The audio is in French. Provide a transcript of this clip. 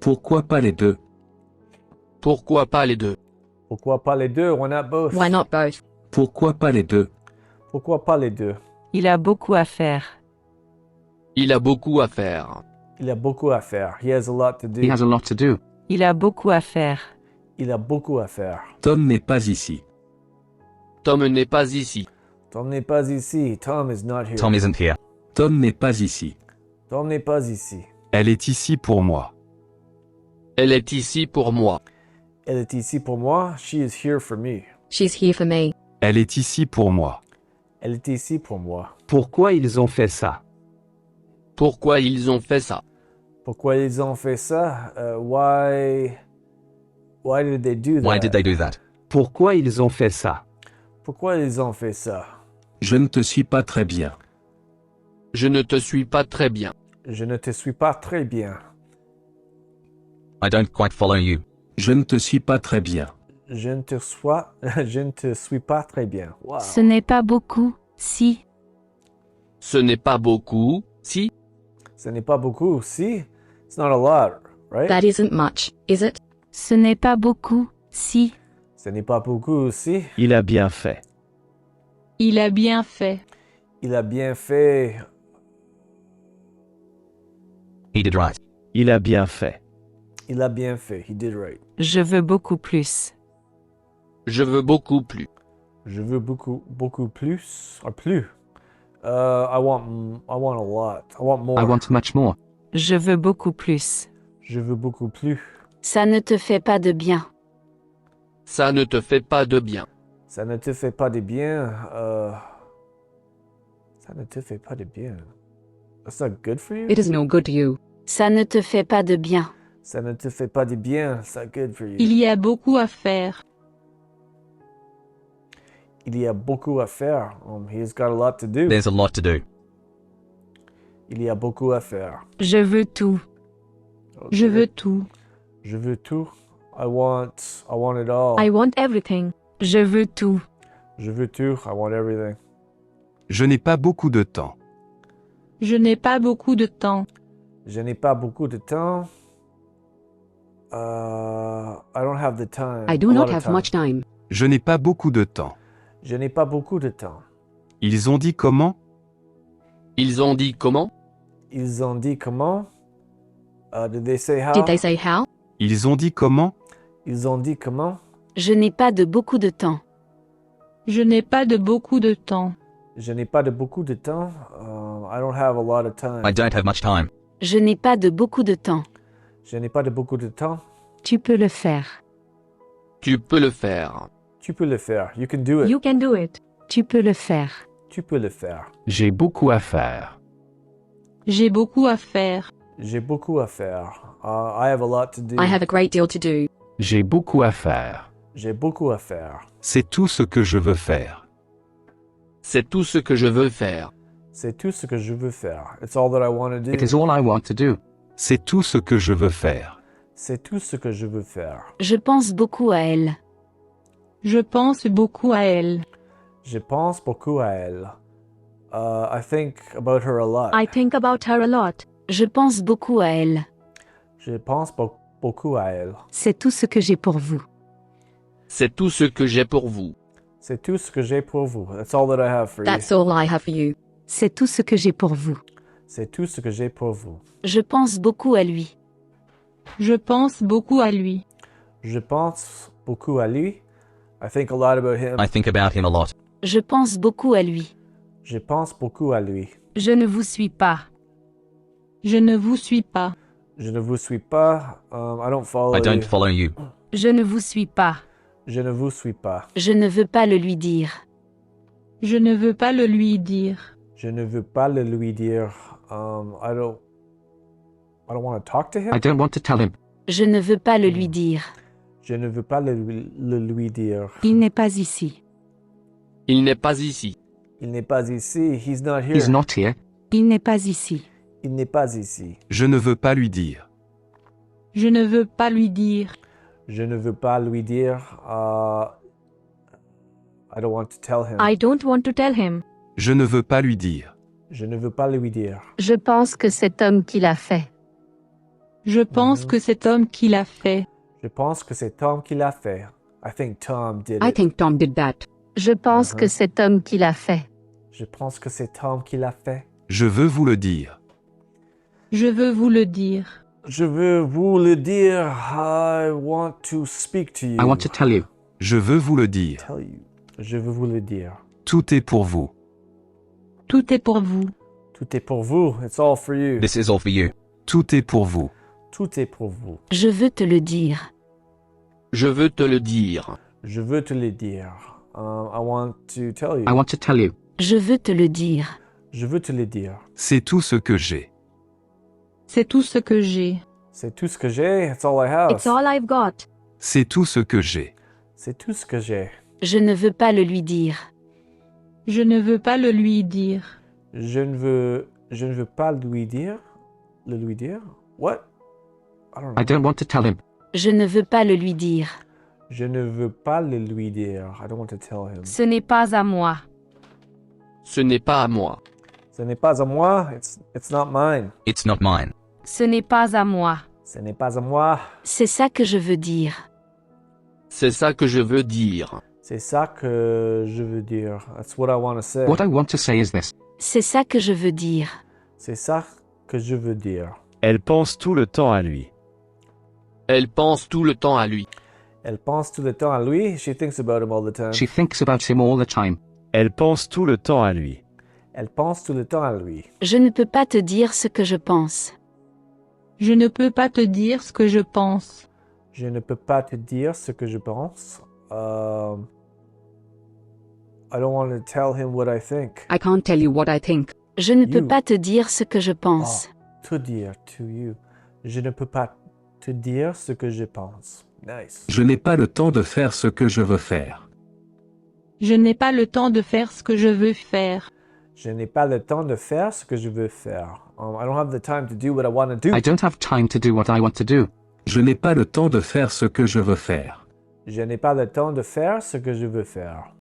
Pourquoi pas les deux? Pourquoi pas les deux? Pourquoi pas les deux? Why not both? Why not both? Pourquoi pas les deux? Pourquoi pas les deux? Il a beaucoup à faire. Il a beaucoup à faire. Il a beaucoup à faire. He has a lot to do. He has a lot to do. Il a beaucoup à faire. Il a beaucoup à faire. Tom n'est pas ici. Tom n'est pas ici. Tom n'est pas ici. Tom is not here. Tom isn't here. Tom n'est pas ici. Tom n'est pas ici. Elle est ici pour moi. Elle est ici pour moi. Elle est ici pour moi. She is here for me. She's here for me. Elle est ici pour moi. Elle est ici pour moi. Pourquoi ils ont fait ça? Pourquoi ils ont fait ça? Pourquoi ils ont fait ça? Why did they do that? Why did they do that? Pourquoi ils ont fait ça? Pourquoi ils ont fait ça? Je ne te suis pas très bien. Je ne te suis pas très bien. Je ne te suis pas très bien. I don't quite follow you. Je ne te suis pas très bien. Je ne te suis pas très bien. Wow. Ce n'est pas beaucoup, si. Ce n'est pas beaucoup, si. Ce n'est pas beaucoup, si? It's not a lot, right? That isn't much, is it? Ce n'est pas beaucoup, si. Ce n'est pas beaucoup, si? Il a bien fait. Il a bien fait. Il a bien fait. He did right. Il a bien fait. Il a bien fait. He did right. Je veux beaucoup plus. Je veux beaucoup plus. Je veux beaucoup plus. Or plus. I want a lot. I want more. I want much more. Je veux beaucoup plus. Je veux beaucoup plus. Ça ne te fait pas de bien. Ça ne te fait pas de bien. Ça ne te fait pas de bien. Ça ne te fait pas de bien. That's not good for you? It is no good to you. Ça ne te fait pas de bien. Ça ne te fait pas de bien. That's not good for you. Il y a beaucoup à faire. Il y a beaucoup à faire. He's got a lot to do. There's a lot to do. Il y a beaucoup à faire. Je veux tout. Je veux tout. Je veux tout. I want it all. I want everything. Je veux tout. Je veux tout. I want everything. Je n'ai pas beaucoup de temps. Je n'ai pas beaucoup de temps. Je n'ai pas beaucoup de temps. I don't have the time. I do A not lot of have time. much time. Je n'ai pas beaucoup de temps. Je n'ai pas beaucoup de temps. Ils ont dit comment? Ils ont dit comment? Ils ont dit comment? Did they say how? Did they say how? Ils ont dit comment? Ils ont dit comment? Je n'ai pas de beaucoup de temps. Je n'ai pas de beaucoup de temps. Je n'ai pas de beaucoup de temps. I don't have a lot of time. I don't have much time. Je n'ai pas de beaucoup de temps. Je n'ai pas de beaucoup de temps. Tu peux le faire. Tu peux le faire. Tu peux le faire. You can do it. You can do it. Tu peux le faire. Tu peux le faire. J'ai beaucoup à faire. J'ai beaucoup à faire. J'ai beaucoup à faire. I have a lot to do. I have a great deal to do. J'ai beaucoup à faire. J'ai beaucoup à faire. C'est tout ce que je veux faire. C'est tout ce que je veux faire. C'est tout ce que je veux faire. It's all that I want to do. It is all I want to do. C'est tout ce que je veux faire. C'est tout ce que je veux faire. Je pense beaucoup à elle. Je pense beaucoup à elle. Je pense beaucoup à elle. I think about her a lot. I think about her a lot. Je pense beaucoup à elle. Je pense beaucoup à elle. C'est tout ce que j'ai pour vous. C'est tout ce que j'ai pour vous. C'est tout ce que j'ai pour vous. That's all that I have for That's you. all I have for you. C'est tout ce que j'ai pour vous. C'est tout ce que j'ai pour vous. Je pense beaucoup à lui. Je pense beaucoup à lui. Je pense beaucoup à lui. I think a lot about him. I think about him a lot. Je pense beaucoup à lui. Je pense beaucoup à lui. Je ne vous suis pas. Je ne vous suis pas. Je ne vous suis pas. I don't follow I don't you. follow you. Je ne vous suis pas. Je ne vous suis pas. Je ne veux pas le lui dire. Je ne veux pas le lui dire. Je ne veux pas le lui dire. I don't want to talk to him. I don't want to tell him. Je ne veux pas le lui dire. Je ne veux pas le lui dire. Il n'est pas ici. Il n'est pas ici. Il n'est pas ici. He's not here. He's not here. Il n'est pas ici. Il n'est pas ici. Je ne veux pas lui dire. Je ne veux pas lui dire. Je ne veux pas lui dire. I don't want to tell him. I don't want to tell him. Je ne veux pas lui dire. Je ne veux pas lui dire. Je pense que cet homme qui l'a fait. Je pense que c'est Tom qui l'a fait. Je pense que c'est Tom qui l'a fait. I think Tom did I it. think Tom did that. Je pense que c'est Tom qui l'a fait. Je pense que c'est Tom qui l'a fait. Je veux vous le dire. Je veux vous le dire. Je veux vous le dire. I want to speak to you. I want to tell you. Je veux vous le dire. Tell you. Je veux vous le dire. Tout est pour vous. Tout est pour vous. Tout est pour vous. It's all for you. This is all for you. Tout est pour vous. Tout est pour vous. Je veux te le dire. Je veux te le dire. Je veux te le dire. I want to tell you. I want to tell you. Je veux te le dire. Je veux te le dire. C'est tout ce que j'ai. C'est tout ce que j'ai. C'est tout ce que j'ai. It's all I have. It's all I've got. C'est tout ce que j'ai. C'est tout ce que j'ai. Je ne veux pas le lui dire. Je ne veux pas le lui dire. Je ne veux pas lui dire. Le lui dire? What? I don't know. I don't want to tell him. Je ne veux pas le lui dire. Je ne veux pas le lui dire. I don't want to tell him. Ce n'est pas à moi. Ce n'est pas à moi. Ce n'est pas à moi. It's not mine. It's not mine. Ce n'est pas à moi. Ce n'est pas à moi. C'est ça que je veux dire. C'est ça que je veux dire. C'est ça que je veux dire. That's what I want to say. What I want to say is this. C'est ça que je veux dire. C'est ça que je veux dire. Elle pense tout le temps à lui. Elle pense tout le temps à lui. Elle pense tout le temps à lui. She thinks about him all the time. She thinks about him all the time. Elle pense tout le temps à lui. Elle pense tout le temps à lui. Je ne peux pas te dire ce que je pense. Je ne peux pas te dire ce que je pense. Je ne peux pas te dire ce que je pense. I don't want to tell him what I think. I can't tell you what I think. Je ne peux You. pas te dire ce que je pense. To dire, to you. Je ne peux pas te dire ce que je pense. Nice. Je n'ai pas le temps de faire ce que je veux faire. Je n'ai pas le temps de faire ce que je veux faire. Je n'ai pas le temps de faire ce que je veux faire. I don't have the time to do what I want to do. I don't have time to do what I want to do. Je n'ai pas le temps de faire ce que je veux faire. Je n'ai pas le temps de faire ce que je veux faire.